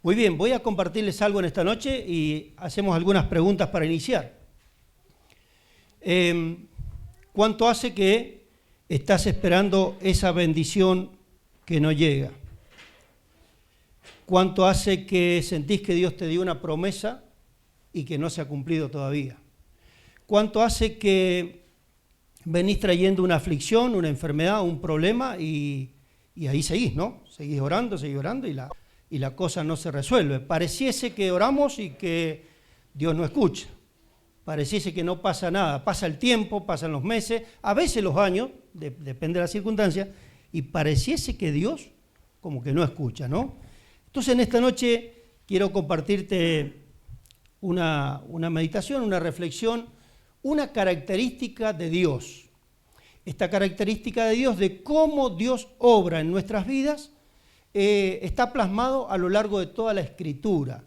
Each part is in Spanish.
Muy bien, voy a compartirles algo en esta noche y hacemos algunas preguntas para iniciar. ¿Cuánto hace que estás esperando esa bendición que no llega? ¿Cuánto hace que sentís que Dios te dio una promesa y que no se ha cumplido todavía? ¿Cuánto hace que venís trayendo una aflicción, una enfermedad, un problema y ahí seguís, ¿no? Seguís orando y la cosa no se resuelve. Pareciese que oramos y que Dios no escucha. Pareciese que no pasa nada. Pasa el tiempo, pasan los meses, a veces los años, depende de las circunstancias, y pareciese que Dios como que no escucha, ¿no? Entonces en esta noche quiero compartirte una meditación, una reflexión, una característica de Dios. Esta característica de Dios, de cómo Dios obra en nuestras vidas, está plasmado a lo largo de toda la Escritura.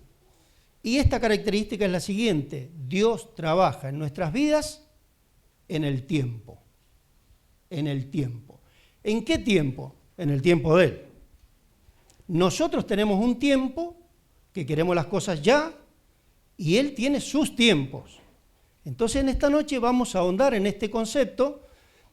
Y esta característica es la siguiente: Dios trabaja en nuestras vidas en el tiempo. En el tiempo. ¿En qué tiempo? En el tiempo de Él. Nosotros tenemos un tiempo que queremos las cosas ya y Él tiene sus tiempos. Entonces en esta noche vamos a ahondar en este concepto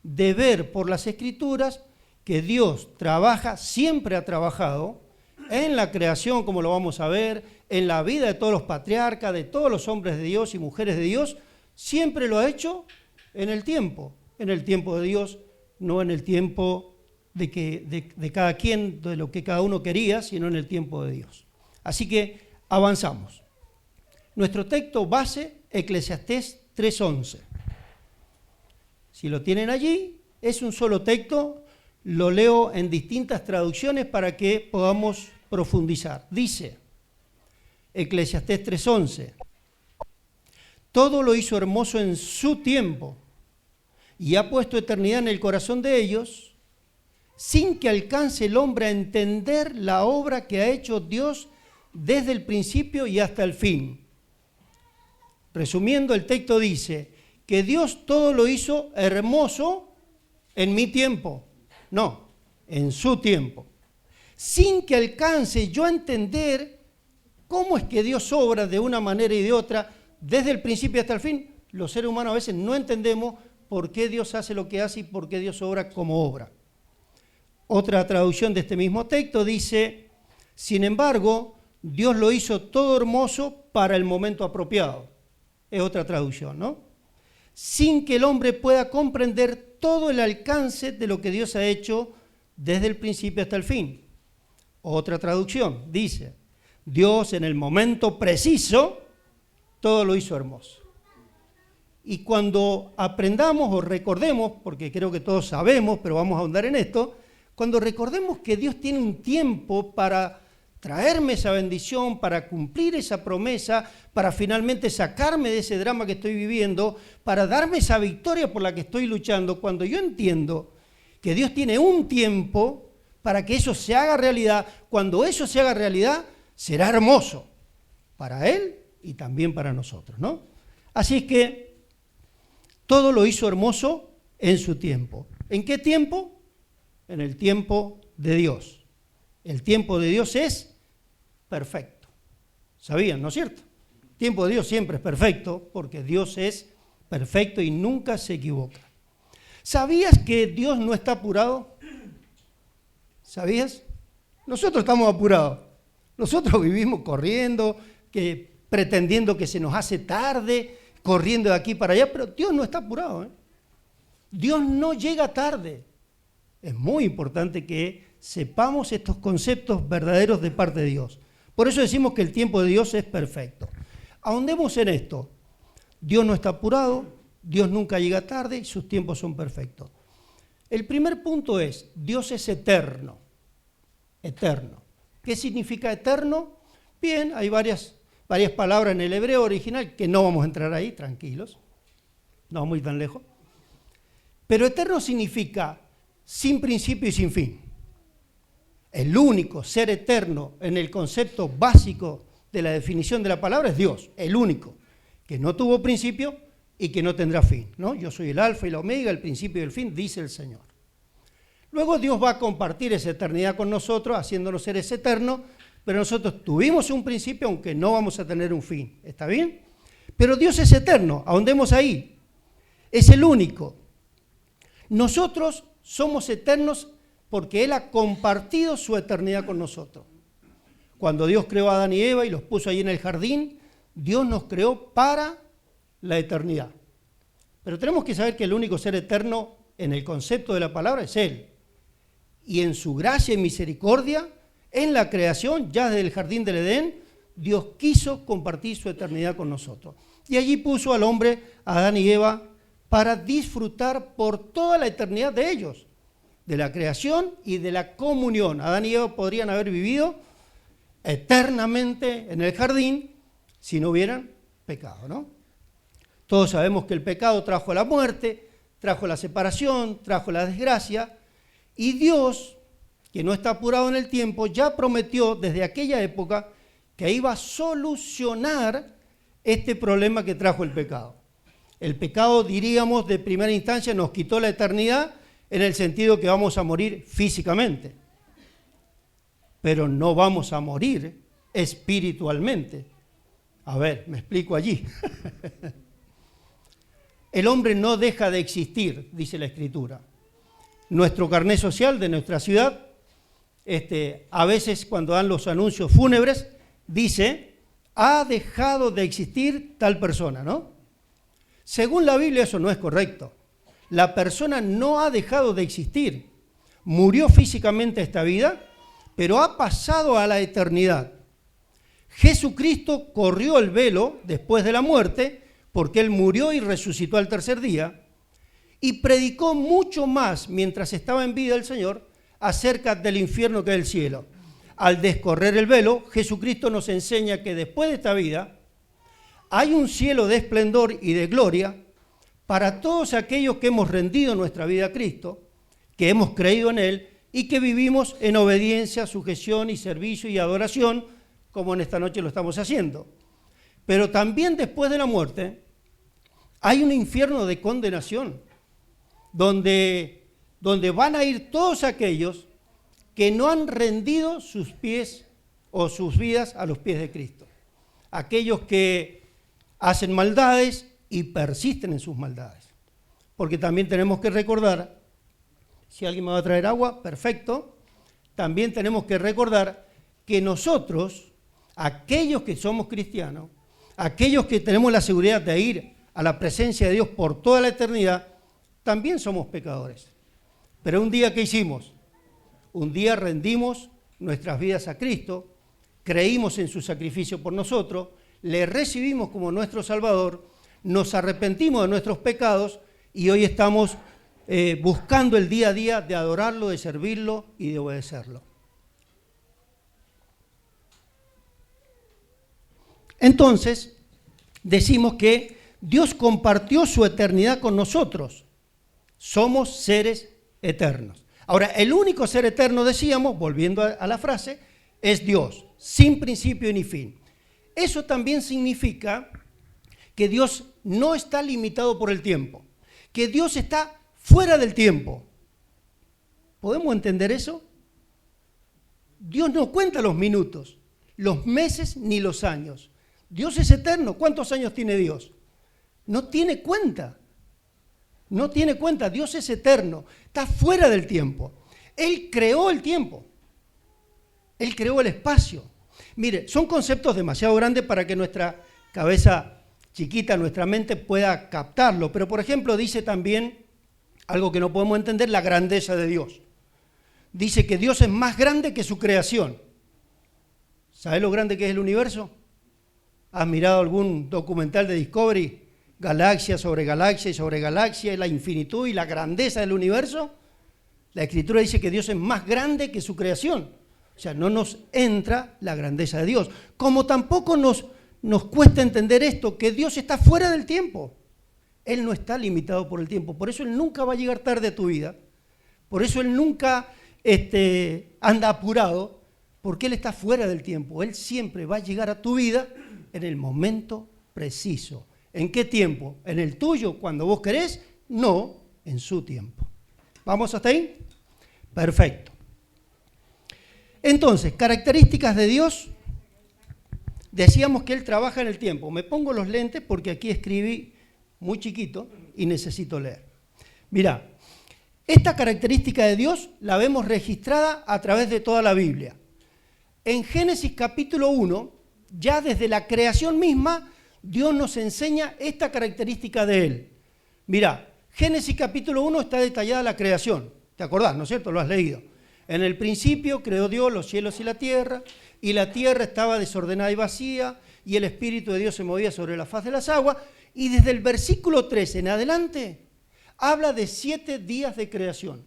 de ver por las Escrituras que Dios trabaja, siempre ha trabajado, en la creación, como lo vamos a ver, en la vida de todos los patriarcas, de todos los hombres de Dios y mujeres de Dios, siempre lo ha hecho en el tiempo de Dios, no en el tiempo de cada quien, de lo que cada uno quería, sino en el tiempo de Dios. Así que avanzamos. Nuestro texto base, Eclesiastés 3:11. Si lo tienen allí, es un solo texto. Lo leo en distintas traducciones para que podamos profundizar. Dice, Eclesiastés 3:11, todo lo hizo hermoso en su tiempo y ha puesto eternidad en el corazón de ellos, sin que alcance el hombre a entender la obra que ha hecho Dios desde el principio y hasta el fin. Resumiendo, el texto dice que Dios todo lo hizo hermoso en mi tiempo. No, en su tiempo. Sin que alcance yo a entender cómo es que Dios obra de una manera y de otra, desde el principio hasta el fin. Los seres humanos a veces no entendemos por qué Dios hace lo que hace y por qué Dios obra como obra. Otra traducción de este mismo texto dice, sin embargo, Dios lo hizo todo hermoso para el momento apropiado. Es otra traducción, ¿no? Sin que el hombre pueda comprender todo el alcance de lo que Dios ha hecho desde el principio hasta el fin. Otra traducción dice, Dios en el momento preciso todo lo hizo hermoso. Y cuando aprendamos o recordemos, porque creo que todos sabemos, pero vamos a ahondar en esto, cuando recordemos que Dios tiene un tiempo para traerme esa bendición, para cumplir esa promesa, para finalmente sacarme de ese drama que estoy viviendo, para darme esa victoria por la que estoy luchando, cuando yo entiendo que Dios tiene un tiempo para que eso se haga realidad, cuando eso se haga realidad, será hermoso para Él y también para nosotros, ¿no? Así es que todo lo hizo hermoso en su tiempo. ¿En qué tiempo? En el tiempo de Dios. El tiempo de Dios es perfecto. ¿Sabían, no es cierto? El tiempo de Dios siempre es perfecto porque Dios es perfecto y nunca se equivoca. ¿Sabías que Dios no está apurado? ¿Sabías? Nosotros estamos apurados. Nosotros vivimos corriendo, pretendiendo que se nos hace tarde, corriendo de aquí para allá, pero Dios no está apurado, ¿eh? Dios no llega tarde. Es muy importante que sepamos estos conceptos verdaderos de parte de Dios. Por eso decimos que el tiempo de Dios es perfecto. Ahondemos en esto. Dios no está apurado, Dios nunca llega tarde y sus tiempos son perfectos. El primer punto es, Dios es eterno. Eterno. ¿Qué significa eterno? Bien, hay varias palabras en el hebreo original que no vamos a entrar ahí, tranquilos. No vamos a ir tan lejos. Pero eterno significa sin principio y sin fin. El único ser eterno en el concepto básico de la definición de la palabra es Dios, el único, que no tuvo principio y que no tendrá fin, ¿no? Yo soy el alfa y la omega, el principio y el fin, dice el Señor. Luego Dios va a compartir esa eternidad con nosotros, haciéndonos seres eternos, Pero nosotros tuvimos un principio, aunque no vamos a tener un fin. ¿Está bien? Pero Dios es eterno, ahondemos ahí. Es el único. Nosotros somos eternos porque Él ha compartido su eternidad con nosotros. Cuando Dios creó a Adán y Eva y los puso ahí en el jardín, Dios nos creó para la eternidad. Pero tenemos que saber que el único ser eterno en el concepto de la palabra es Él. Y en su gracia y misericordia, en la creación, ya desde el jardín del Edén, Dios quiso compartir su eternidad con nosotros. Y allí puso al hombre, a Adán y Eva, para disfrutar por toda la eternidad de ellos, de la creación y de la comunión. Adán y Eva podrían haber vivido eternamente en el jardín si no hubieran pecado, ¿no? Todos sabemos que el pecado trajo la muerte, trajo la separación, trajo la desgracia, y Dios, que no está apurado en el tiempo, ya prometió desde aquella época que iba a solucionar este problema que trajo el pecado. El pecado, diríamos, de primera instancia nos quitó la eternidad en el sentido que vamos a morir físicamente. Pero no vamos a morir espiritualmente. A ver, me explico allí. El hombre no deja de existir, dice la Escritura. Nuestro carné social de nuestra ciudad, a veces cuando dan los anuncios fúnebres, dice, ha dejado de existir tal persona, ¿no? Según la Biblia eso no es correcto. La persona no ha dejado de existir. Murió físicamente esta vida, pero ha pasado a la eternidad. Jesucristo corrió el velo después de la muerte, porque Él murió y resucitó al tercer día, y predicó mucho más mientras estaba en vida el Señor acerca del infierno que del cielo. Al descorrer el velo, Jesucristo nos enseña que después de esta vida hay un cielo de esplendor y de gloria para todos aquellos que hemos rendido nuestra vida a Cristo, que hemos creído en Él y que vivimos en obediencia, sujeción y servicio y adoración, como en esta noche lo estamos haciendo. Pero también después de la muerte hay un infierno de condenación, donde van a ir todos aquellos que no han rendido sus pies o sus vidas a los pies de Cristo. Aquellos que hacen maldades y persisten en sus maldades. Porque también tenemos que recordar, si alguien me va a traer agua, perfecto, también tenemos que recordar que nosotros, aquellos que somos cristianos, aquellos que tenemos la seguridad de ir a la presencia de Dios por toda la eternidad, también somos pecadores. Pero un día, ¿qué hicimos? Un día rendimos nuestras vidas a Cristo, creímos en su sacrificio por nosotros, le recibimos como nuestro Salvador, nos arrepentimos de nuestros pecados y hoy estamos buscando el día a día de adorarlo, de servirlo y de obedecerlo. Entonces, decimos que Dios compartió su eternidad con nosotros. Somos seres eternos. Ahora, el único ser eterno, decíamos, volviendo a la frase, es Dios, sin principio ni fin. Eso también significa que Dios no está limitado por el tiempo, que Dios está fuera del tiempo. ¿Podemos entender eso? Dios no cuenta los minutos, los meses ni los años. Dios es eterno. ¿Cuántos años tiene Dios? No tiene cuenta. No tiene cuenta. Dios es eterno. Está fuera del tiempo. Él creó el tiempo. Él creó el espacio. Mire, son conceptos demasiado grandes para que nuestra cabeza chiquita, nuestra mente pueda captarlo. Pero, por ejemplo, dice también algo que no podemos entender, la grandeza de Dios. Dice que Dios es más grande que su creación. ¿Sabes lo grande que es el universo? ¿Has mirado algún documental de Discovery? Galaxia sobre galaxia y sobre galaxia, la infinitud y la grandeza del universo. La Escritura dice que Dios es más grande que su creación. O sea, no nos entra la grandeza de Dios. Como tampoco nos cuesta entender esto, que Dios está fuera del tiempo. Él no está limitado por el tiempo. Por eso Él nunca va a llegar tarde a tu vida. Por eso Él nunca anda apurado, porque Él está fuera del tiempo. Él siempre va a llegar a tu vida en el momento preciso. ¿En qué tiempo? ¿En el tuyo cuando vos querés? No, en su tiempo. ¿Vamos hasta ahí? Perfecto. Entonces, características de Dios. Decíamos que Él trabaja en el tiempo. Me pongo los lentes porque aquí escribí muy chiquito y necesito leer. Mirá, esta característica de Dios la vemos registrada a través de toda la Biblia. En Génesis capítulo 1, ya desde la creación misma, Dios nos enseña esta característica de Él. Mirá, Génesis capítulo 1 está detallada la creación. ¿Te acordás, no es cierto? Lo has leído. En el principio creó Dios los cielos y la tierra estaba desordenada y vacía, y el Espíritu de Dios se movía sobre la faz de las aguas, y desde el versículo 13 en adelante, habla de 7 días de creación.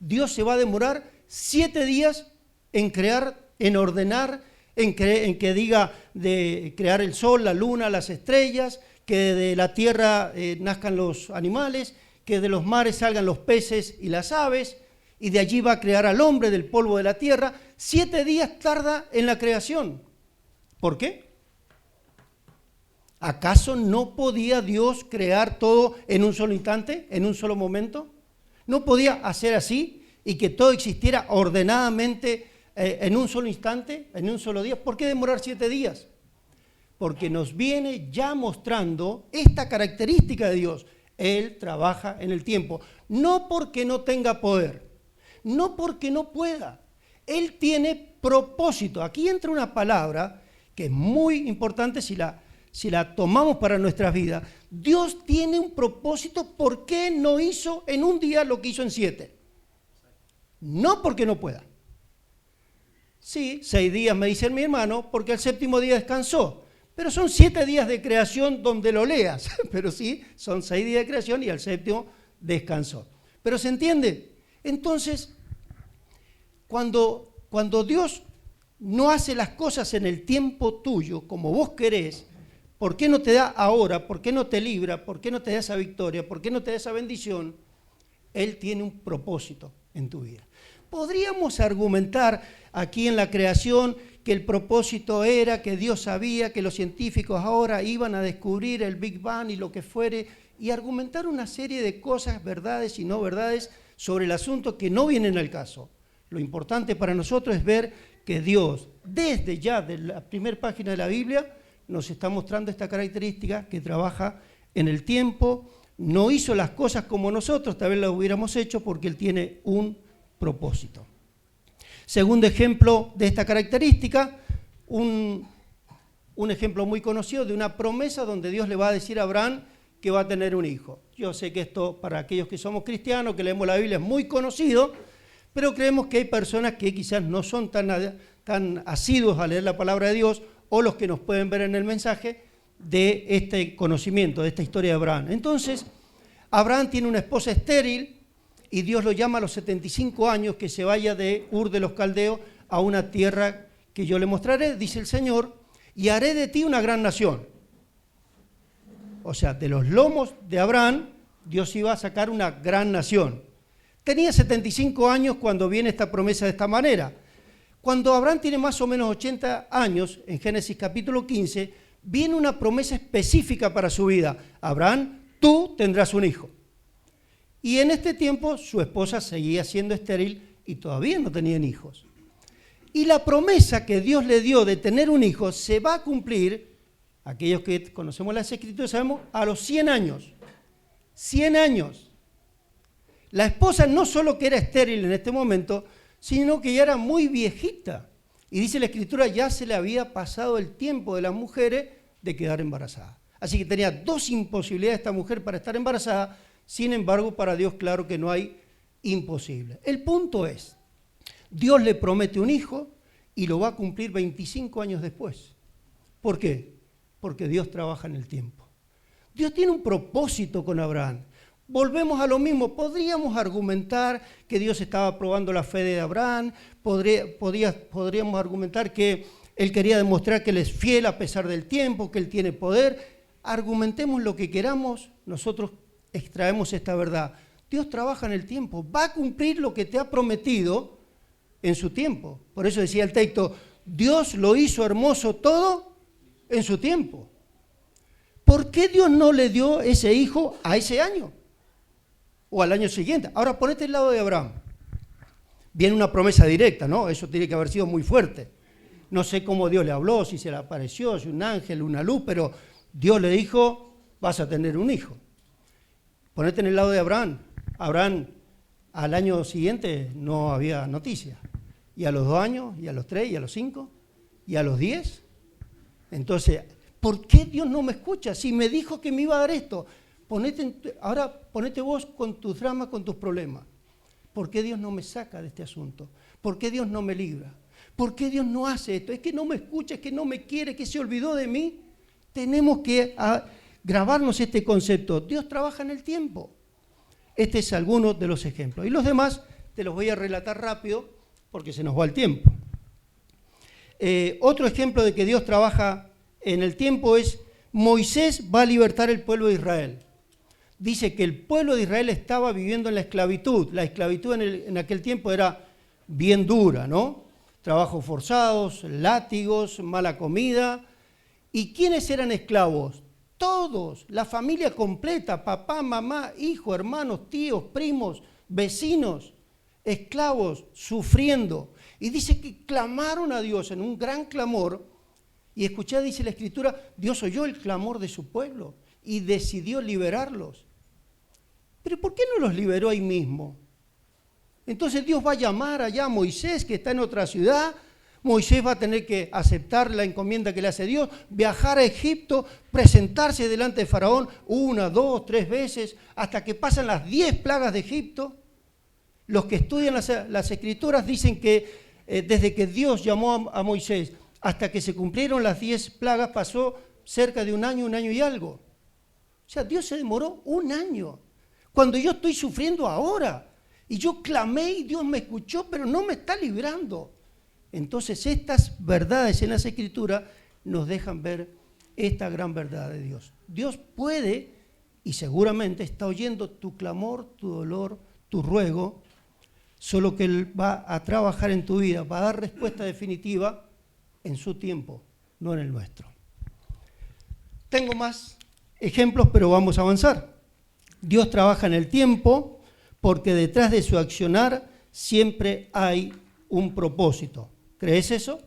Dios se va a demorar 7 días en crear, en ordenar, en que diga de crear el sol, la luna, las estrellas, que de la tierra nazcan los animales, que de los mares salgan los peces y las aves, y de allí va a crear al hombre del polvo de la tierra. 7 días tarda en la creación. ¿Por qué? ¿Acaso no podía Dios crear todo en un solo instante, en un solo momento? ¿No podía hacer así y que todo existiera ordenadamente en un solo instante, en un solo día? ¿Por qué demorar 7 días? Porque nos viene ya mostrando esta característica de Dios. Él trabaja en el tiempo, no porque no tenga poder, no porque no pueda. Él tiene propósito. Aquí entra una palabra que es muy importante si la tomamos para nuestras vidas. Dios tiene un propósito. ¿Por qué no hizo en un día lo que hizo en 7? No porque no pueda. Sí, 6 días me dice mi hermano, porque el 7º día descansó. Pero son 7 días de creación donde lo leas. Pero sí, son 6 días de creación y el 7º descansó. ¿Pero se entiende? Entonces, cuando Dios no hace las cosas en el tiempo tuyo, como vos querés, ¿por qué no te da ahora? ¿Por qué no te libra? ¿Por qué no te da esa victoria? ¿Por qué no te da esa bendición? Él tiene un propósito en tu vida. Podríamos argumentar aquí en la creación que el propósito era que Dios sabía que los científicos ahora iban a descubrir el Big Bang y lo que fuere, y argumentar una serie de cosas, verdades y no verdades, sobre el asunto que no vienen al caso. Lo importante para nosotros es ver que Dios, desde ya de la primera página de la Biblia, nos está mostrando esta característica, que trabaja en el tiempo, no hizo las cosas como nosotros, tal vez las hubiéramos hecho, porque Él tiene un propósito. Segundo ejemplo de esta característica, un ejemplo muy conocido de una promesa donde Dios le va a decir a Abraham que va a tener un hijo. Yo sé que esto, para aquellos que somos cristianos, que leemos la Biblia, es muy conocido, pero creemos que hay personas que quizás no son tan asiduos a leer la palabra de Dios, o los que nos pueden ver en el mensaje de este conocimiento, de esta historia de Abraham. Entonces, Abraham tiene una esposa estéril y Dios lo llama a los 75 años que se vaya de Ur de los Caldeos a una tierra que yo le mostraré, dice el Señor, y haré de ti una gran nación. O sea, de los lomos de Abraham, Dios iba a sacar una gran nación. Tenía 75 años cuando viene esta promesa de esta manera. Cuando Abraham tiene más o menos 80 años, en Génesis capítulo 15, viene una promesa específica para su vida. Abraham, tú tendrás un hijo. Y en este tiempo su esposa seguía siendo estéril y todavía no tenían hijos. Y la promesa que Dios le dio de tener un hijo se va a cumplir, aquellos que conocemos las Escrituras sabemos, a los 100 años. 100 años. La esposa no solo que era estéril en este momento, sino que ya era muy viejita. Y dice la Escritura, ya se le había pasado el tiempo de las mujeres de quedar embarazadas. Así que tenía 2 imposibilidades esta mujer para estar embarazada. Sin embargo, para Dios, claro que no hay imposible. El punto es, Dios le promete un hijo y lo va a cumplir 25 años después. ¿Por qué? Porque Dios trabaja en el tiempo. Dios tiene un propósito con Abraham. Volvemos a lo mismo. Podríamos argumentar que Dios estaba probando la fe de Abraham. Podríamos argumentar que Él quería demostrar que Él es fiel a pesar del tiempo, que Él tiene poder. Argumentemos lo que queramos, nosotros extraemos esta verdad. Dios trabaja en el tiempo, va a cumplir lo que te ha prometido en su tiempo. Por eso decía el texto, Dios lo hizo hermoso todo en su tiempo. ¿Por qué Dios no le dio ese hijo a ese año? O al año siguiente. Ahora ponete al lado de Abraham. viene una promesa directa, ¿no? Eso tiene que haber sido muy fuerte. No sé cómo Dios le habló, si se le apareció, si un ángel, una luz, pero Dios le dijo, vas a tener un hijo. Ponete en el lado de Abraham. Abraham al año siguiente no había noticia. Y a los 2 años, y a los 3, y a los 5, y a los 10. Entonces, ¿por qué Dios no me escucha? Si me dijo que me iba a dar esto. Ahora ponete vos con tus dramas, con tus problemas. ¿Por qué Dios no me saca de este asunto? ¿Por qué Dios no me libra? ¿Por qué Dios no hace esto? Es que no me escucha, es que no me quiere, que se olvidó de mí. Tenemos que grabarnos este concepto. Dios trabaja en el tiempo. Este es alguno de los ejemplos. Y los demás te los voy a relatar rápido porque se nos va el tiempo. Otro ejemplo de que Dios trabaja en el tiempo es Moisés va a libertar el pueblo de Israel. Dice que el pueblo de Israel estaba viviendo en la esclavitud. La esclavitud en aquel tiempo era bien dura, ¿no? Trabajos forzados, látigos, mala comida. ¿Y quiénes eran esclavos? Todos, la familia completa, papá, mamá, hijo, hermanos, tíos, primos, vecinos, esclavos, sufriendo. Y dice que clamaron a Dios en un gran clamor. Y escuchá, dice la Escritura, Dios oyó el clamor de su pueblo y decidió liberarlos. Pero ¿por qué no los liberó ahí mismo? Entonces Dios va a llamar allá a Moisés, que está en otra ciudad. Moisés va a tener que aceptar la encomienda que le hace Dios, viajar a Egipto, presentarse delante de Faraón 1, 2, 3 veces, hasta que pasan las 10 plagas de Egipto. Los que estudian las Escrituras dicen que desde que Dios llamó a Moisés hasta que se cumplieron las 10 plagas pasó cerca de un año y algo. O sea, Dios se demoró 1 año. Cuando yo estoy sufriendo ahora, y yo clamé y Dios me escuchó, pero no me está librando. Entonces estas verdades en las Escrituras nos dejan ver esta gran verdad de Dios. Dios puede y seguramente está oyendo tu clamor, tu dolor, tu ruego, solo que Él va a trabajar en tu vida, va a dar respuesta definitiva en su tiempo, no en el nuestro. Tengo más ejemplos, pero vamos a avanzar. Dios trabaja en el tiempo porque detrás de su accionar siempre hay un propósito. ¿Crees eso?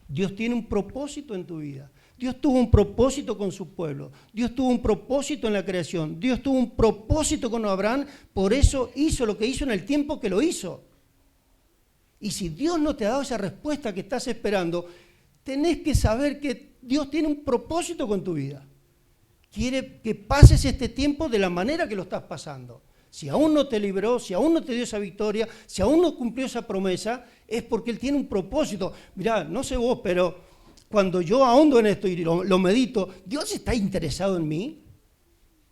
Dios tiene un propósito en tu vida. Dios tuvo un propósito con su pueblo. Dios tuvo un propósito en la creación. Dios tuvo un propósito con Abraham. Por eso hizo lo que hizo en el tiempo que lo hizo. Y si Dios no te ha dado esa respuesta que estás esperando, tenés que saber que Dios tiene un propósito con tu vida. Quiere que pases este tiempo de la manera que lo estás pasando. Si aún no te libró, si aún no te dio esa victoria, si aún no cumplió esa promesa, es porque Él tiene un propósito. Mirá, no sé vos, pero cuando yo ahondo en esto y lo medito, ¿Dios está interesado en mí?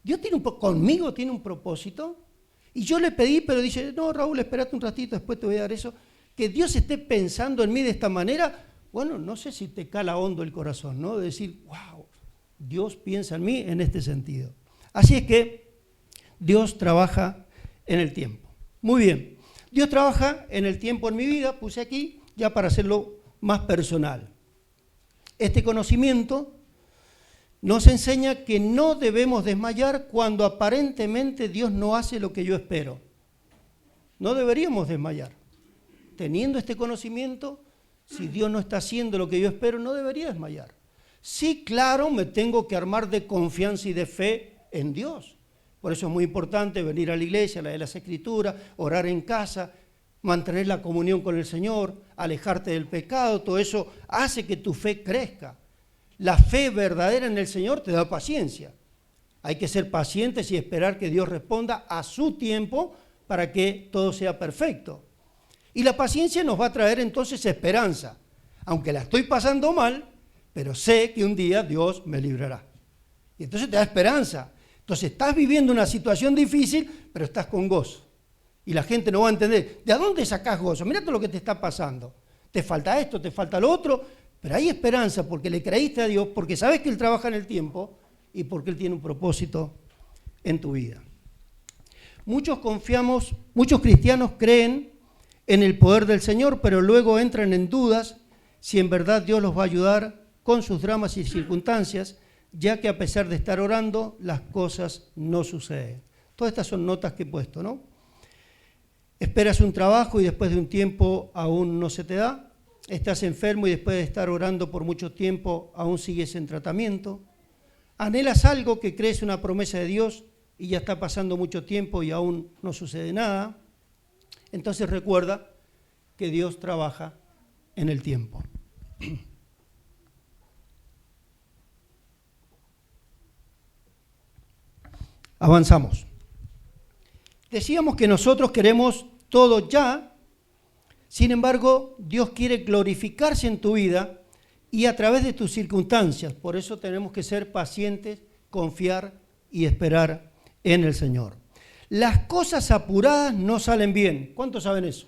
¿Dios conmigo tiene un propósito? Y yo le pedí, pero dice, no, Raúl, espérate un ratito, después te voy a dar eso. Que Dios esté pensando en mí de esta manera, bueno, no sé si te cala hondo el corazón, ¿no? De decir, wow, Dios piensa en mí en este sentido. Así es que Dios trabaja en el tiempo. Muy bien, Dios trabaja en el tiempo en mi vida, puse aquí, ya para hacerlo más personal. Este conocimiento nos enseña que no debemos desmayar cuando aparentemente Dios no hace lo que yo espero. No deberíamos desmayar. Teniendo este conocimiento, si Dios no está haciendo lo que yo espero, no debería desmayar. Sí, claro, me tengo que armar de confianza y de fe en Dios. Por eso es muy importante venir a la iglesia, leer las Escrituras, orar en casa, mantener la comunión con el Señor, alejarte del pecado. Todo eso hace que tu fe crezca. La fe verdadera en el Señor te da paciencia. Hay que ser pacientes y esperar que Dios responda a su tiempo para que todo sea perfecto. Y la paciencia nos va a traer entonces esperanza. Aunque la estoy pasando mal, pero sé que un día Dios me librará. Y entonces te da esperanza. Entonces estás viviendo una situación difícil, pero estás con gozo. Y la gente no va a entender, ¿de dónde sacás gozo? Mirá todo lo que te está pasando. Te falta esto, te falta lo otro, pero hay esperanza porque le creíste a Dios, porque sabes que Él trabaja en el tiempo y porque Él tiene un propósito en tu vida. Muchos cristianos creen en el poder del Señor, pero luego entran en dudas si en verdad Dios los va a ayudar con sus dramas y circunstancias, ya que a pesar de estar orando, las cosas no suceden. Todas estas son notas que he puesto, ¿no? Esperas un trabajo y después de un tiempo aún no se te da. Estás enfermo y después de estar orando por mucho tiempo aún sigues en tratamiento. Anhelas algo que crees una promesa de Dios y ya está pasando mucho tiempo y aún no sucede nada. Entonces recuerda que Dios trabaja en el tiempo. Avanzamos. Decíamos que nosotros queremos todo ya, sin embargo, Dios quiere glorificarse en tu vida y a través de tus circunstancias. Por eso tenemos que ser pacientes, confiar y esperar en el Señor. Las cosas apuradas no salen bien. ¿Cuántos saben eso?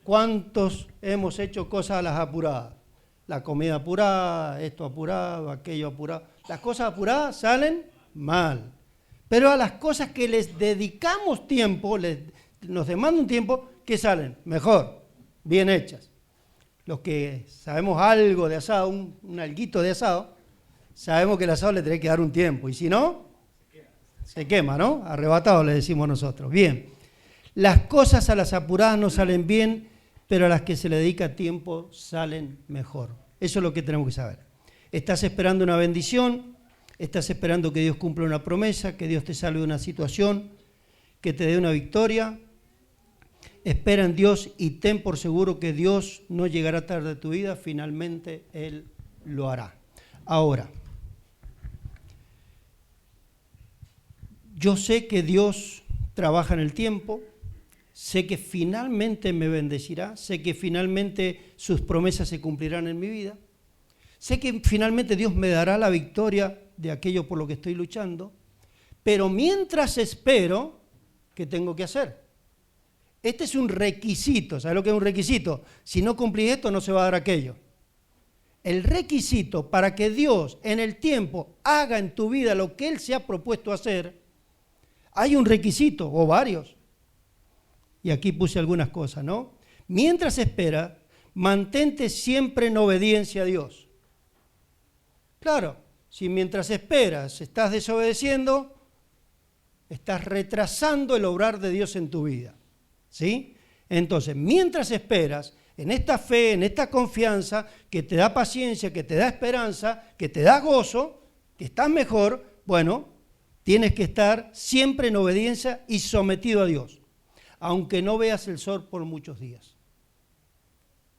¿Cuántos hemos hecho cosas a las apuradas? La comida apurada, esto apurado, aquello apurado. Las cosas apuradas salen mal. Pero a las cosas que les dedicamos tiempo, nos demanda un tiempo, ¿qué salen? Mejor, bien hechas. Los que sabemos algo de asado, un alguito de asado, sabemos que el asado le tiene que dar un tiempo. Y si no, se quema, ¿no? Arrebatado le decimos nosotros. Bien, las cosas a las apuradas no salen bien, pero a las que se le dedica tiempo salen mejor. Eso es lo que tenemos que saber. Estás esperando una bendición. Estás esperando que Dios cumpla una promesa, que Dios te salve de una situación, que te dé una victoria. Espera en Dios y ten por seguro que Dios no llegará tarde a tu vida, finalmente Él lo hará. Ahora, yo sé que Dios trabaja en el tiempo, sé que finalmente me bendecirá, sé que finalmente sus promesas se cumplirán en mi vida, sé que finalmente Dios me dará la victoria de aquello por lo que estoy luchando, pero mientras espero, ¿qué tengo que hacer? Este es un requisito. ¿Sabes lo que es un requisito? Si no cumplís esto, no se va a dar aquello. El requisito para que Dios en el tiempo haga en tu vida lo que Él se ha propuesto hacer, hay un requisito, o varios. Y aquí puse algunas cosas, ¿no? Mientras espera, mantente siempre en obediencia a Dios. Claro. Si mientras esperas estás desobedeciendo, estás retrasando el obrar de Dios en tu vida, ¿sí? Entonces, mientras esperas, en esta fe, en esta confianza, que te da paciencia, que te da esperanza, que te da gozo, que estás mejor, bueno, tienes que estar siempre en obediencia y sometido a Dios, aunque no veas el sol por muchos días.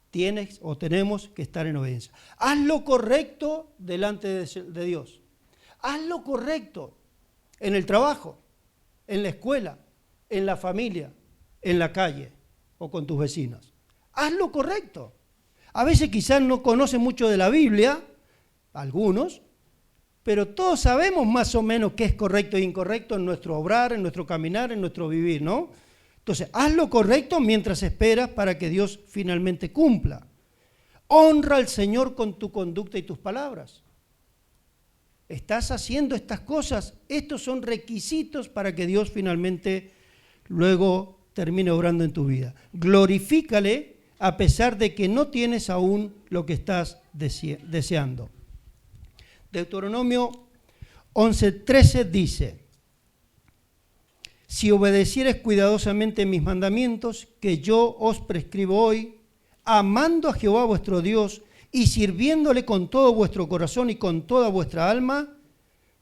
Tienes o tenemos que estar en obediencia. Haz lo correcto delante de Dios. Haz lo correcto en el trabajo, en la escuela, en la familia, en la calle o con tus vecinos. Haz lo correcto. A veces quizás no conocen mucho de la Biblia, algunos, pero todos sabemos más o menos qué es correcto e incorrecto en nuestro obrar, en nuestro caminar, en nuestro vivir, ¿no? Entonces, haz lo correcto mientras esperas para que Dios finalmente cumpla. Honra al Señor con tu conducta y tus palabras. Estás haciendo estas cosas. Estos son requisitos para que Dios finalmente luego termine obrando en tu vida. Glorifícale a pesar de que no tienes aún lo que estás deseando. Deuteronomio 11:13 dice: si obedecieres cuidadosamente mis mandamientos, que yo os prescribo hoy, amando a Jehová vuestro Dios y sirviéndole con todo vuestro corazón y con toda vuestra alma,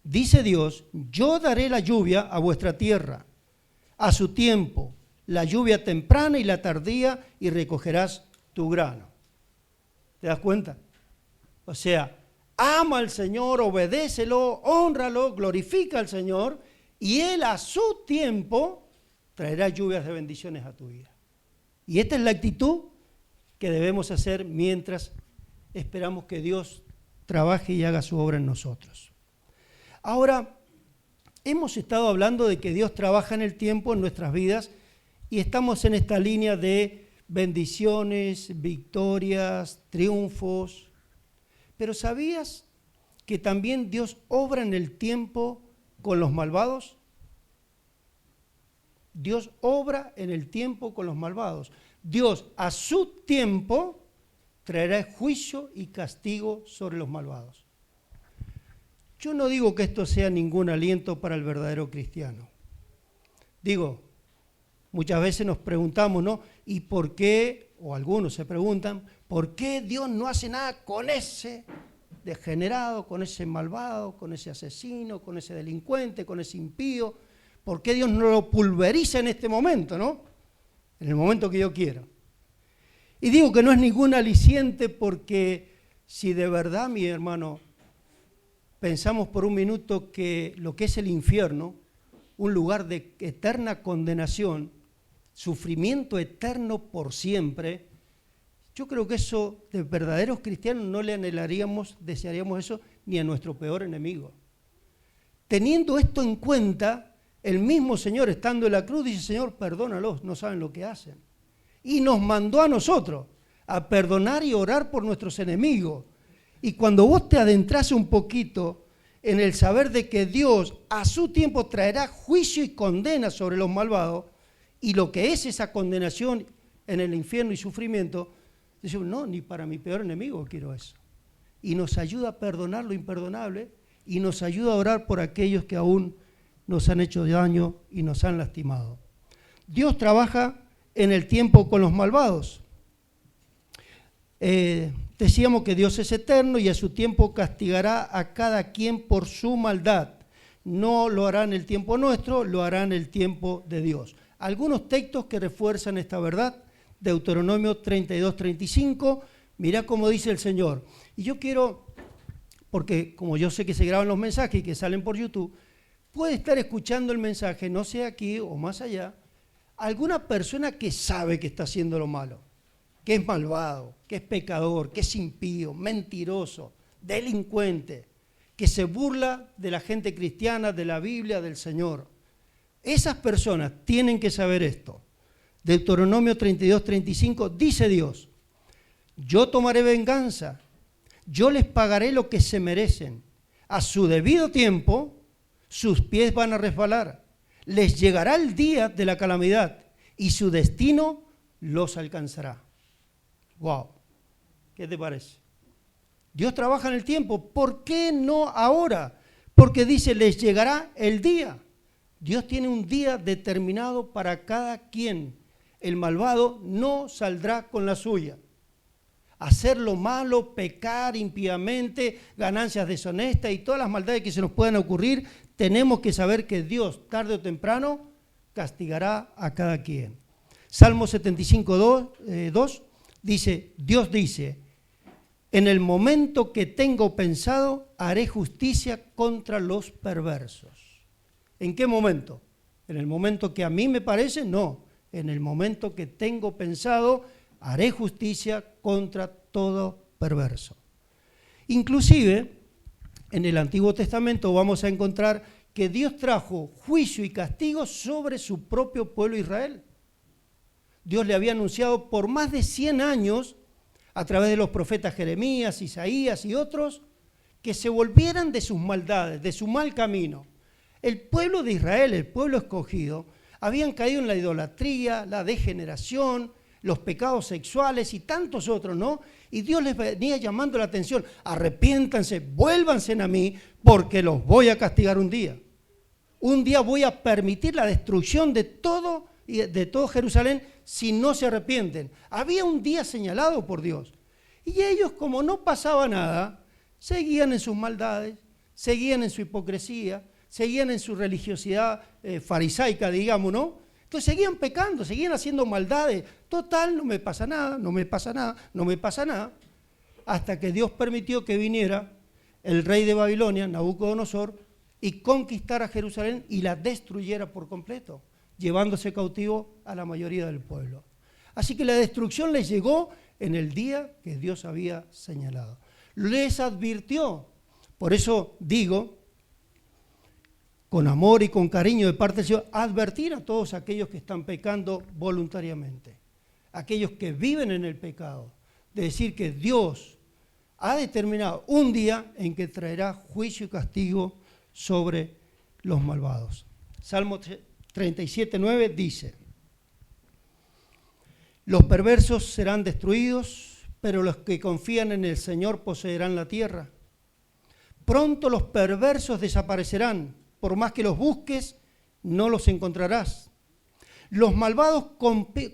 dice Dios, yo daré la lluvia a vuestra tierra, a su tiempo, la lluvia temprana y la tardía, y recogerás tu grano. ¿Te das cuenta? O sea, ama al Señor, obedécelo, hónralo, glorifica al Señor, y Él a su tiempo traerá lluvias de bendiciones a tu vida. Y esta es la actitud que debemos hacer mientras esperamos que Dios trabaje y haga su obra en nosotros. Ahora, hemos estado hablando de que Dios trabaja en el tiempo en nuestras vidas y estamos en esta línea de bendiciones, victorias, triunfos. Pero ¿sabías que también Dios obra en el tiempo con los malvados? Dios obra en el tiempo con los malvados. Dios a su tiempo traerá juicio y castigo sobre los malvados. Yo no digo que esto sea ningún aliento para el verdadero cristiano. Digo, muchas veces nos preguntamos, ¿no? ¿Y por qué? O algunos se preguntan, ¿por qué Dios no hace nada con ese degenerado, con ese malvado, con ese asesino, con ese delincuente, con ese impío? ¿Por qué Dios no lo pulveriza en este momento, no? En el momento que yo quiera. Y digo que no es ningún aliciente porque si de verdad, mi hermano, pensamos por un minuto que lo que es el infierno, un lugar de eterna condenación, sufrimiento eterno por siempre, yo creo que eso de verdaderos cristianos no le anhelaríamos, desearíamos eso ni a nuestro peor enemigo. Teniendo esto en cuenta, el mismo Señor estando en la cruz dice, Señor, perdónalos, no saben lo que hacen. Y nos mandó a nosotros a perdonar y orar por nuestros enemigos. Y cuando vos te adentrás un poquito en el saber de que Dios a su tiempo traerá juicio y condena sobre los malvados, y lo que es esa condenación en el infierno y sufrimiento, decimos, no, ni para mi peor enemigo quiero eso. Y nos ayuda a perdonar lo imperdonable y nos ayuda a orar por aquellos que aún nos han hecho daño y nos han lastimado. Dios trabaja en el tiempo con los malvados. Decíamos que Dios es eterno y a su tiempo castigará a cada quien por su maldad. No lo hará en el tiempo nuestro, lo hará en el tiempo de Dios. Algunos textos que refuerzan esta verdad, Deuteronomio 32, 35, mirá cómo dice el Señor. Y yo quiero, porque como yo sé que se graban los mensajes y que salen por YouTube, puede estar escuchando el mensaje, no sé aquí o más allá, alguna persona que sabe que está haciendo lo malo, que es malvado, que es pecador, que es impío, mentiroso, delincuente, que se burla de la gente cristiana, de la Biblia, del Señor. Esas personas tienen que saber esto. Deuteronomio 32, 35, dice Dios, yo tomaré venganza, yo les pagaré lo que se merecen. A su debido tiempo, sus pies van a resbalar. Les llegará el día de la calamidad y su destino los alcanzará. Wow, ¿qué te parece? Dios trabaja en el tiempo, ¿por qué no ahora? Porque dice, les llegará el día. Dios tiene un día determinado para cada quien. El malvado no saldrá con la suya. Hacer lo malo, pecar impíamente, ganancias deshonestas y todas las maldades que se nos puedan ocurrir, tenemos que saber que Dios, tarde o temprano, castigará a cada quien. Salmo 75, 2 dice, Dios dice, en el momento que tengo pensado, haré justicia contra los perversos. ¿En qué momento? ¿En el momento que a mí me parece? No. En el momento que tengo pensado, haré justicia contra todo perverso. Inclusive, en el Antiguo Testamento vamos a encontrar que Dios trajo juicio y castigo sobre su propio pueblo Israel. Dios le había anunciado por más de 100 años, a través de los profetas Jeremías, Isaías y otros, que se volvieran de sus maldades, de su mal camino. El pueblo de Israel, el pueblo escogido, habían caído en la idolatría, la degeneración, los pecados sexuales y tantos otros, ¿no? Y Dios les venía llamando la atención, arrepiéntanse, vuélvanse a mí, porque los voy a castigar un día. Un día voy a permitir la destrucción de todo Jerusalén si no se arrepienten. Había un día señalado por Dios. Y ellos, como no pasaba nada, seguían en sus maldades, seguían en su hipocresía, seguían en su religiosidad farisaica, digamos, ¿no? Entonces seguían pecando, seguían haciendo maldades. Total, no me pasa nada, no me pasa nada, no me pasa nada. Hasta que Dios permitió que viniera el rey de Babilonia, Nabucodonosor, y conquistara Jerusalén y la destruyera por completo, llevándose cautivo a la mayoría del pueblo. Así que la destrucción les llegó en el día que Dios había señalado. Les advirtió. Por eso digo, con amor y con cariño de parte del Señor, advertir a todos aquellos que están pecando voluntariamente, aquellos que viven en el pecado, de decir que Dios ha determinado un día en que traerá juicio y castigo sobre los malvados. Salmo 37:9 dice, los perversos serán destruidos, pero los que confían en el Señor poseerán la tierra. Pronto los perversos desaparecerán, por más que los busques, no los encontrarás. Los malvados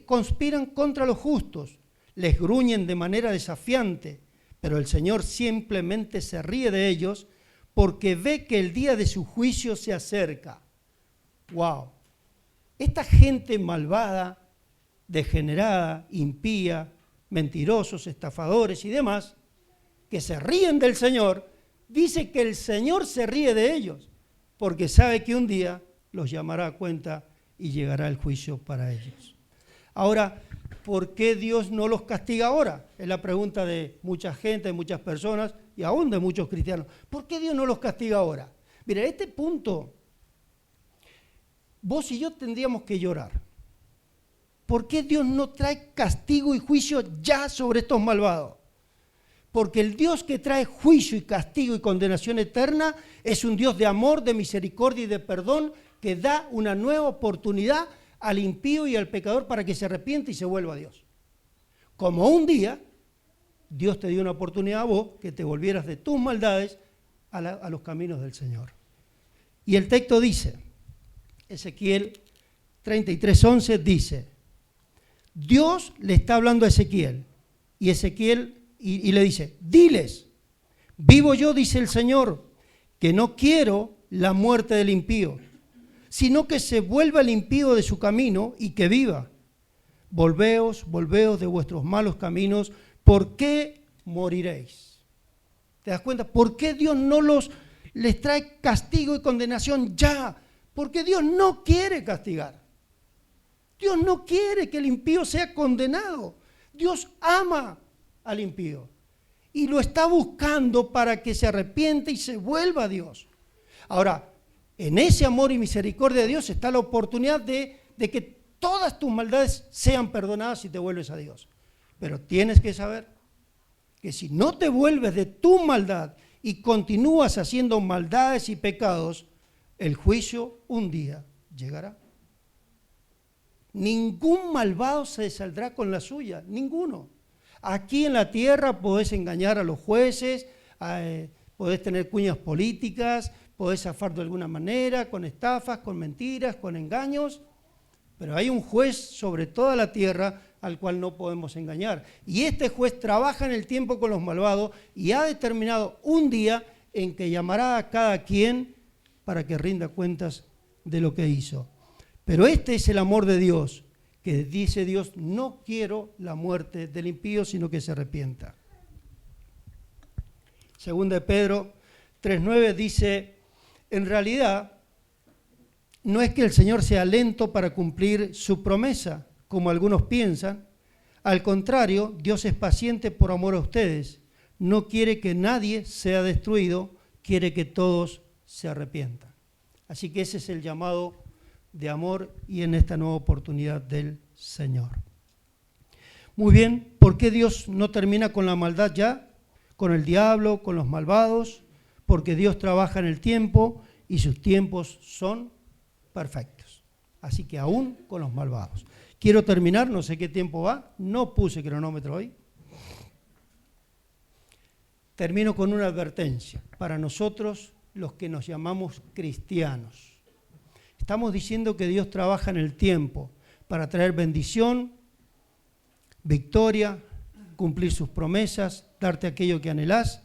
conspiran contra los justos, les gruñen de manera desafiante, pero el Señor simplemente se ríe de ellos porque ve que el día de su juicio se acerca. ¡Wow! Esta gente malvada, degenerada, impía, mentirosos, estafadores y demás, que se ríen del Señor, dice que el Señor se ríe de ellos, porque sabe que un día los llamará a cuenta y llegará el juicio para ellos. Ahora, ¿por qué Dios no los castiga ahora? Es la pregunta de mucha gente, de muchas personas y aún de muchos cristianos. ¿Por qué Dios no los castiga ahora? Mira, este punto, vos y yo tendríamos que llorar. ¿Por qué Dios no trae castigo y juicio ya sobre estos malvados? Porque el Dios que trae juicio y castigo y condenación eterna es un Dios de amor, de misericordia y de perdón que da una nueva oportunidad al impío y al pecador para que se arrepiente y se vuelva a Dios. Como un día Dios te dio una oportunidad a vos que te volvieras de tus maldades a los caminos del Señor. Y el texto dice, Ezequiel 33:11 dice, Dios le está hablando a Ezequiel y Ezequiel y le dice, diles, vivo yo, dice el Señor, que no quiero la muerte del impío, sino que se vuelva el impío de su camino y que viva. Volveos de vuestros malos caminos, ¿por qué moriréis? ¿Te das cuenta? ¿Por qué Dios no les trae castigo y condenación ya? Porque Dios no quiere castigar. Dios no quiere que el impío sea condenado. Dios ama al impío y lo está buscando para que se arrepiente y se vuelva a Dios. Ahora, en ese amor y misericordia de Dios está la oportunidad de que todas tus maldades sean perdonadas si te vuelves a Dios. Pero tienes que saber que si no te vuelves de tu maldad y continúas haciendo maldades y pecados, el juicio un día llegará. Ningún malvado se saldrá con la suya, ninguno. Aquí en la tierra podés engañar a los jueces, podés tener cuñas políticas, podés zafar de alguna manera, con estafas, con mentiras, con engaños, pero hay un juez sobre toda la tierra al cual no podemos engañar. Y este juez trabaja en el tiempo con los malvados y ha determinado un día en que llamará a cada quien para que rinda cuentas de lo que hizo. Pero este es el amor de Dios, que dice Dios, no quiero la muerte del impío, sino que se arrepienta. Segunda de Pedro 3:9 dice, en realidad, no es que el Señor sea lento para cumplir su promesa, como algunos piensan. Al contrario, Dios es paciente por amor a ustedes. No quiere que nadie sea destruido, quiere que todos se arrepientan. Así que ese es el llamado de amor y en esta nueva oportunidad del Señor. Muy bien, ¿por qué Dios no termina con la maldad ya? Con el diablo, con los malvados, porque Dios trabaja en el tiempo y sus tiempos son perfectos. Así que aún con los malvados. Quiero terminar, no sé qué tiempo va, no puse cronómetro hoy. Termino con una advertencia para nosotros los que nos llamamos cristianos. Estamos diciendo que Dios trabaja en el tiempo para traer bendición, victoria, cumplir sus promesas, darte aquello que anhelás.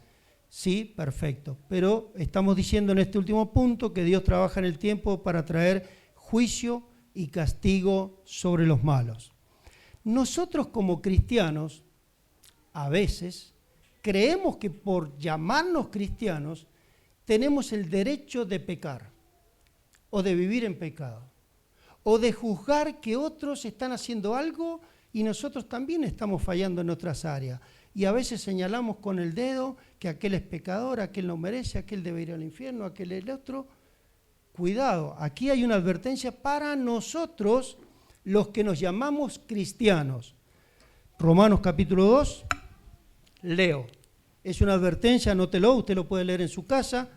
Sí, perfecto. Pero estamos diciendo en este último punto que Dios trabaja en el tiempo para traer juicio y castigo sobre los malos. Nosotros como cristianos, a veces, creemos que por llamarnos cristianos, tenemos el derecho de pecar, o de vivir en pecado, o de juzgar que otros están haciendo algo y nosotros también estamos fallando en otras áreas. Y a veces señalamos con el dedo que aquel es pecador, aquel no merece, aquel debe ir al infierno, aquel es el otro. Cuidado, aquí hay una advertencia para nosotros, los que nos llamamos cristianos. Romanos capítulo 2, leo. Es una advertencia, anótelo, usted lo puede leer en su casa,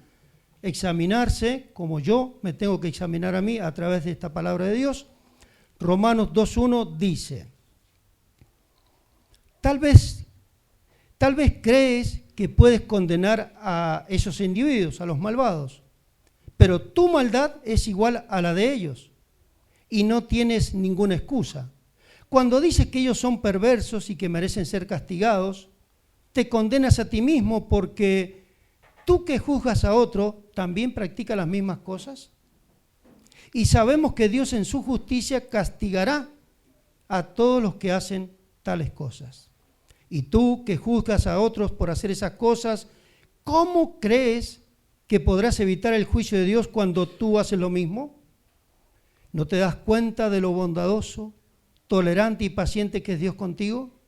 examinarse, como yo me tengo que examinar a mí a través de esta palabra de Dios. Romanos 2.1 dice, tal vez crees que puedes condenar a esos individuos, a los malvados, pero tu maldad es igual a la de ellos. y no tienes ninguna excusa. Cuando dices que ellos son perversos y que merecen ser castigados, te condenas a ti mismo porque tú que juzgas a otro, ¿también practicas las mismas cosas? Y sabemos que Dios en su justicia castigará a todos los que hacen tales cosas. Y tú que juzgas a otros por hacer esas cosas, ¿cómo crees que podrás evitar el juicio de Dios cuando tú haces lo mismo? ¿No te das cuenta de lo bondadoso, tolerante y paciente que es Dios contigo?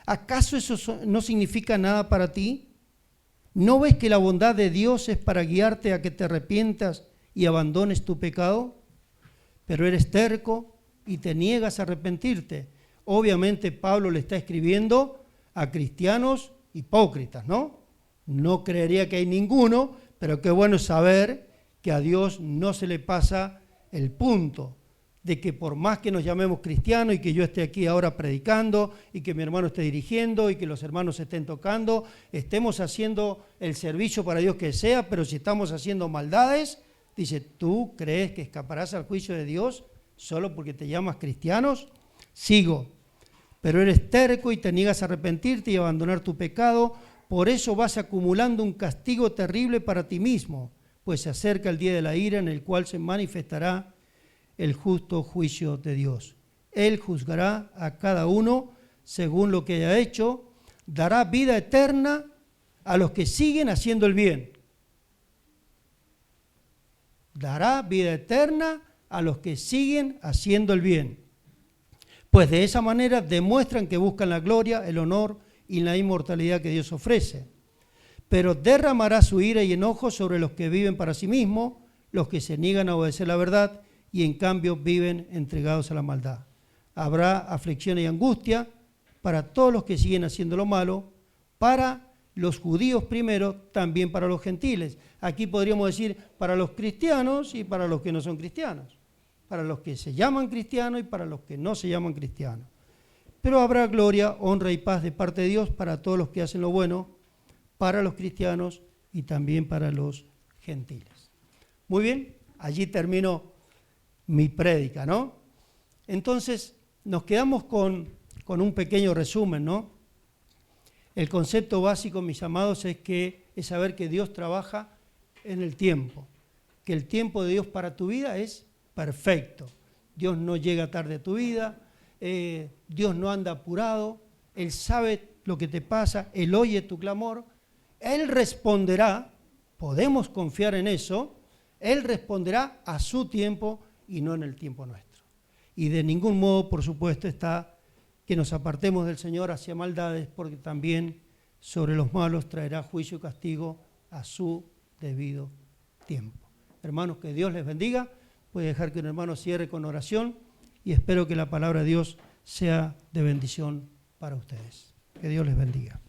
¿Acaso eso no significa nada para ti? ¿No ves que la bondad de Dios es para guiarte a que te arrepientas y abandones tu pecado? Pero eres terco y te niegas a arrepentirte. Obviamente Pablo le está escribiendo a cristianos hipócritas, ¿no? No creería que hay ninguno, pero qué bueno saber que a Dios no se le pasa el punto de que por más que nos llamemos cristianos y que yo esté aquí ahora predicando y que mi hermano esté dirigiendo y que los hermanos estén tocando, estemos haciendo el servicio para Dios que sea, pero si estamos haciendo maldades, dice, ¿tú crees que escaparás al juicio de Dios solo porque te llamas cristianos? Sigo, pero eres terco y te niegas a arrepentirte y abandonar tu pecado, por eso vas acumulando un castigo terrible para ti mismo, pues se acerca el día de la ira en el cual se manifestará el justo juicio de Dios. Él juzgará a cada uno según lo que haya hecho, dará vida eterna a los que siguen haciendo el bien. Dará vida eterna a los que siguen haciendo el bien. Pues de esa manera demuestran que buscan la gloria, el honor y la inmortalidad que Dios ofrece. Pero derramará su ira y enojo sobre los que viven para sí mismos, los que se niegan a obedecer la verdad y en cambio viven entregados a la maldad. Habrá aflicción y angustia para todos los que siguen haciendo lo malo, para los judíos primero, también para los gentiles. Aquí podríamos decir para los cristianos y para los que no son cristianos, para los que se llaman cristianos y para los que no se llaman cristianos. Pero habrá gloria, honra y paz de parte de Dios para todos los que hacen lo bueno, para los cristianos y también para los gentiles. Muy bien, allí termino mi prédica, ¿no? Entonces, nos quedamos con un pequeño resumen, ¿no? El concepto básico, mis amados, es saber que Dios trabaja en el tiempo, que el tiempo de Dios para tu vida es perfecto. Dios no llega tarde a tu vida, Dios no anda apurado, Él sabe lo que te pasa, Él oye tu clamor, Él responderá, podemos confiar en eso, Él responderá a su tiempo y no en el tiempo nuestro. Y de ningún modo, por supuesto, está que nos apartemos del Señor hacia maldades, porque también sobre los malos traerá juicio y castigo a su debido tiempo. Hermanos, que Dios les bendiga. Puede dejar que un hermano cierre con oración y espero que la palabra de Dios sea de bendición para ustedes. Que Dios les bendiga.